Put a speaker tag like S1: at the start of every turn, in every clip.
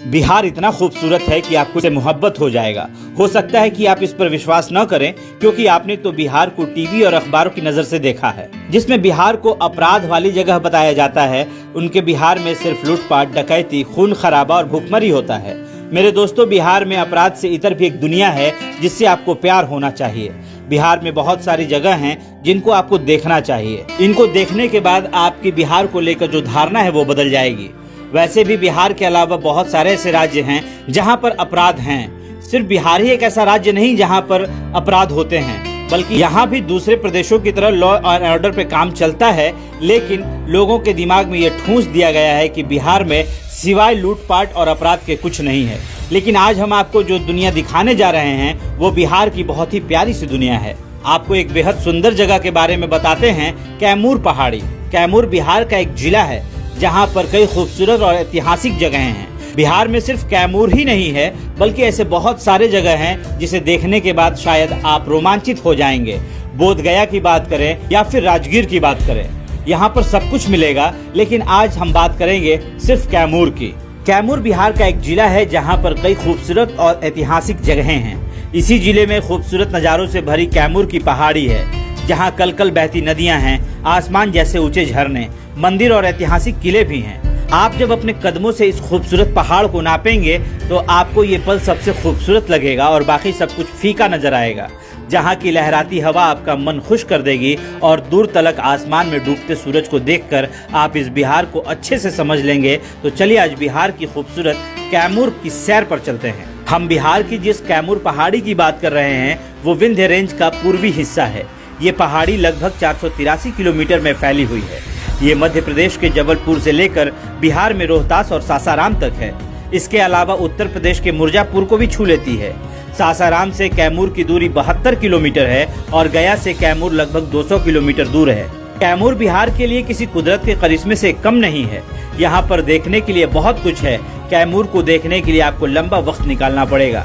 S1: बिहार इतना खूबसूरत है कि आपको इससे मोहब्बत हो जाएगा। हो सकता है कि आप इस पर विश्वास न करें, क्योंकि आपने तो बिहार को टीवी और अखबारों की नजर से देखा है, जिसमें बिहार को अपराध वाली जगह बताया जाता है। उनके बिहार में सिर्फ लूटपाट, डकैती, खून खराबा और भूखमरी होता है। मेरे दोस्तों, बिहार में अपराध से इतर भी एक दुनिया है जिससे आपको प्यार होना चाहिए। बिहार में बहुत सारी जगह हैं जिनको आपको देखना चाहिए। इनको देखने के बाद आपकी बिहार को लेकर जो धारणा है वो बदल जाएगी। वैसे भी बिहार के अलावा बहुत सारे ऐसे राज्य हैं जहां पर अपराध हैं। सिर्फ बिहार ही एक ऐसा राज्य नहीं जहां पर अपराध होते हैं, बल्कि यहाँ भी दूसरे प्रदेशों की तरह लॉ और ऑर्डर पे काम चलता है। लेकिन लोगों के दिमाग में ये ठूंस दिया गया है कि बिहार में सिवाय लूटपाट और अपराध के कुछ नहीं है। लेकिन आज हम आपको जो दुनिया दिखाने जा रहे हैं वो बिहार की बहुत ही प्यारी सी दुनिया है। आपको एक बेहद सुंदर जगह के बारे में बताते हैं, कैमूर पहाड़ी। कैमूर बिहार का एक जिला है जहां पर कई खूबसूरत और ऐतिहासिक जगहें हैं। बिहार में सिर्फ कैमूर ही नहीं है, बल्कि ऐसे बहुत सारे जगह हैं जिसे देखने के बाद शायद आप रोमांचित हो जाएंगे। बोधगया की बात करें या फिर राजगीर की बात करें, यहाँ पर सब कुछ मिलेगा। लेकिन आज हम बात करेंगे सिर्फ कैमूर की। कैमूर बिहार का एक जिला है जहाँ पर कई खूबसूरत और ऐतिहासिक जगहें हैं। इसी जिले में खूबसूरत नज़ारों से भरी कैमूर की पहाड़ी है, जहाँ कल कल बहती नदियां हैं, आसमान जैसे ऊंचे झरने, मंदिर और ऐतिहासिक किले भी हैं। आप जब अपने कदमों से इस खूबसूरत पहाड़ को नापेंगे तो आपको ये पल सबसे खूबसूरत लगेगा और बाकी सब कुछ फीका नजर आएगा। जहाँ की लहराती हवा आपका मन खुश कर देगी और दूर तलक आसमान में डूबते सूरज को देखकर आप इस बिहार को अच्छे से समझ लेंगे। तो चलिए आज बिहार की खूबसूरत कैमूर की सैर पर चलते हैं। हम बिहार की जिस कैमूर पहाड़ी की बात कर रहे हैं वो विंध्य रेंज का पूर्वी हिस्सा है। ये पहाड़ी लगभग 483 किलोमीटर में फैली हुई है। ये मध्य प्रदेश के जबलपुर से लेकर बिहार में रोहतास और सासाराम तक है। इसके अलावा उत्तर प्रदेश के मिर्जापुर को भी छू लेती है। सासाराम से कैमूर की दूरी 72 किलोमीटर है और गया से कैमूर लगभग 200 किलोमीटर दूर है। कैमूर बिहार के लिए किसी कुदरत के करिश्मे से कम नहीं है। यहाँ पर देखने के लिए बहुत कुछ है। कैमूर को देखने के लिए आपको लंबा वक्त निकालना पड़ेगा।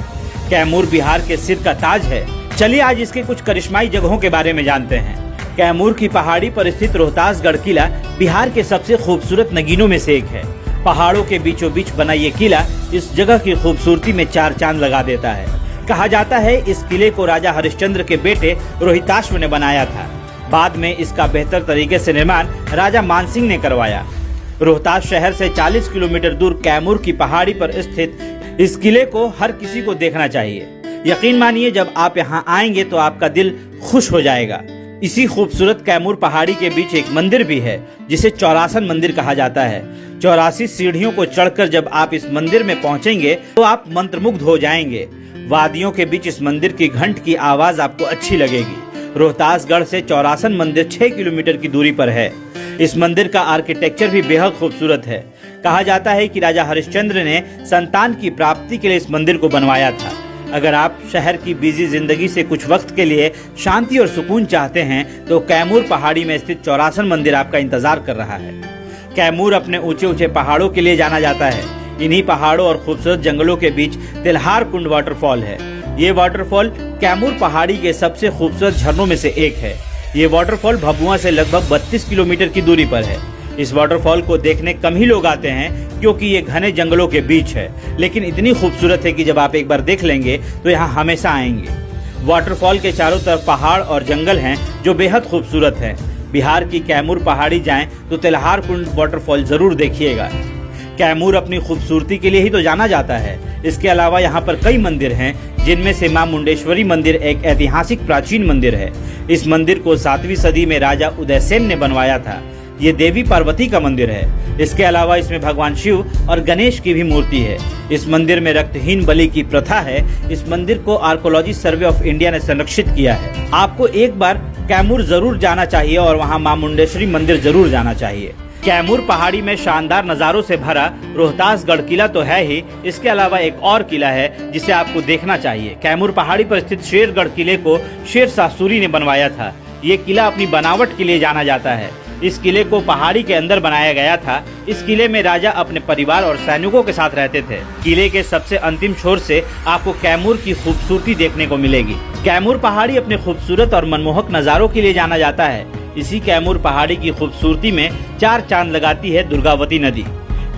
S1: कैमूर बिहार के सिर का ताज है। चलिए आज इसके कुछ करिश्माई जगहों के बारे में जानते हैं। कैमूर की पहाड़ी पर स्थित रोहतासगढ़ किला बिहार के सबसे खूबसूरत नगीनों में से एक है। पहाड़ों के बीचों बीच बना ये किला इस जगह की खूबसूरती में चार चांद लगा देता है। कहा जाता है इस किले को राजा हरिश्चंद्र के बेटे रोहिताश्व ने बनाया था। बाद में इसका बेहतर तरीके से निर्माण राजा मानसिंह ने करवाया। रोहतास शहर से 40 किलोमीटर दूर कैमूर की पहाड़ी पर स्थित इस किले को हर किसी को देखना चाहिए। यकीन मानिए, जब आप यहाँ आएंगे तो आपका दिल खुश हो जाएगा। इसी खूबसूरत कैमूर पहाड़ी के बीच एक मंदिर भी है जिसे चौरासन मंदिर कहा जाता है। 84 सीढ़ियों को चढ़कर जब आप इस मंदिर में पहुंचेंगे तो आप मंत्रमुग्ध हो जाएंगे। वादियों के बीच इस मंदिर की घंट की आवाज आपको अच्छी लगेगी। रोहतासगढ़ से चौरासन मंदिर 6 किलोमीटर की दूरी पर है। इस मंदिर का आर्किटेक्चर भी बेहद खूबसूरत है। कहा जाता है कि राजा हरिश्चंद्र ने संतान की प्राप्ति के लिए इस मंदिर को बनवाया था। अगर आप शहर की बिजी जिंदगी से कुछ वक्त के लिए शांति और सुकून चाहते हैं तो कैमूर पहाड़ी में स्थित चौरासन मंदिर आपका इंतजार कर रहा है। कैमूर अपने ऊंचे ऊंचे पहाड़ों के लिए जाना जाता है। इन्हीं पहाड़ों और खूबसूरत जंगलों के बीच तिलहार कुंड वाटरफॉल है। ये वाटरफॉल कैमूर पहाड़ी के सबसे खूबसूरत झरनों में से एक है। ये वाटरफॉल भभुआ से लगभग 32 किलोमीटर की दूरी पर है। इस वाटरफॉल को देखने कम ही लोग आते हैं क्योंकि ये घने जंगलों के बीच है, लेकिन इतनी खूबसूरत है कि जब आप एक बार देख लेंगे तो यहाँ हमेशा आएंगे। वाटरफॉल के चारों तरफ पहाड़ और जंगल हैं जो बेहद खूबसूरत हैं। बिहार की कैमूर पहाड़ी जाएं तो तिलहार कुंड वाटरफॉल जरूर देखिएगा। कैमूर अपनी खूबसूरती के लिए ही तो जाना जाता है। इसके अलावा यहाँ पर कई मंदिर हैं, जिनमें से मां मुंडेश्वरी मंदिर एक ऐतिहासिक प्राचीन मंदिर है। इस मंदिर को 7वीं सदी में राजा उदयसेन ने बनवाया था। ये देवी पार्वती का मंदिर है। इसके अलावा इसमें भगवान शिव और गणेश की भी मूर्ति है। इस मंदिर में रक्तहीन बलि की प्रथा है। इस मंदिर को आर्कोलॉजी सर्वे ऑफ इंडिया ने संरक्षित किया है। आपको एक बार कैमूर जरूर जाना चाहिए और वहाँ मां मुंडेश्वरी मंदिर जरूर जाना चाहिए। कैमूर पहाड़ी में शानदार नज़ारों से भरा रोहतासगढ़ किला तो है ही, इसके अलावा एक और किला है जिसे आपको देखना चाहिए। कैमूर पहाड़ी पर स्थित शेरगढ़ किले को शेर शाह सूरी ने बनवाया था। ये किला अपनी बनावट के लिए जाना जाता है। इस किले को पहाड़ी के अंदर बनाया गया था। इस किले में राजा अपने परिवार और सैनिकों के साथ रहते थे। किले के सबसे अंतिम छोर से आपको कैमूर की खूबसूरती देखने को मिलेगी। कैमूर पहाड़ी अपने खूबसूरत और मनमोहक नज़ारों के लिए जाना जाता है। इसी कैमूर पहाड़ी की खूबसूरती में चार चांद लगाती है दुर्गावती नदी।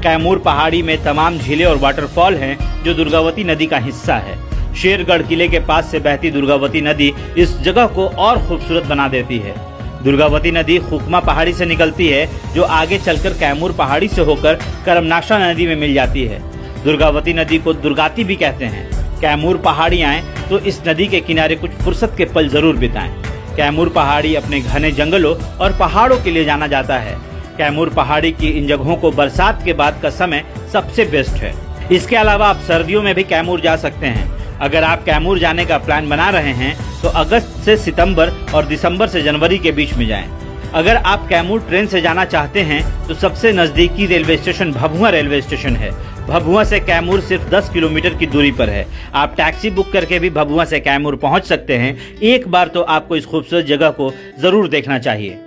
S1: कैमूर पहाड़ी में तमाम झीलें और वाटरफॉल हैं जो दुर्गावती नदी का हिस्सा है। शेरगढ़ किले के पास से बहती दुर्गावती नदी इस जगह को और खूबसूरत बना देती है। दुर्गावती नदी खुकमा पहाड़ी से निकलती है जो आगे चलकर कैमूर पहाड़ी से होकर करमनाशा नदी में मिल जाती है। दुर्गावती नदी को दुर्गाती भी कहते हैं। कैमूर पहाड़ी आए तो इस नदी के किनारे कुछ फुर्सत के पल जरूर बिताएं। कैमूर पहाड़ी अपने घने जंगलों और पहाड़ों के लिए जाना जाता है। कैमूर पहाड़ी की इन जगहों को बरसात के बाद का समय सबसे बेस्ट है। इसके अलावा आप सर्दियों में भी कैमूर जा सकते हैं। अगर आप कैमूर जाने का प्लान बना रहे हैं तो अगस्त से सितंबर और दिसंबर से जनवरी के बीच में जाएं। अगर आप कैमूर ट्रेन से जाना चाहते हैं तो सबसे नजदीकी railway station Bhabua railway station है। भभुआ से कैमूर सिर्फ 10 किलोमीटर की दूरी पर है। आप टैक्सी बुक करके भी भभुआ से कैमूर पहुंच सकते हैं। एक बार तो आपको इस खूबसूरत जगह को जरूर देखना चाहिए।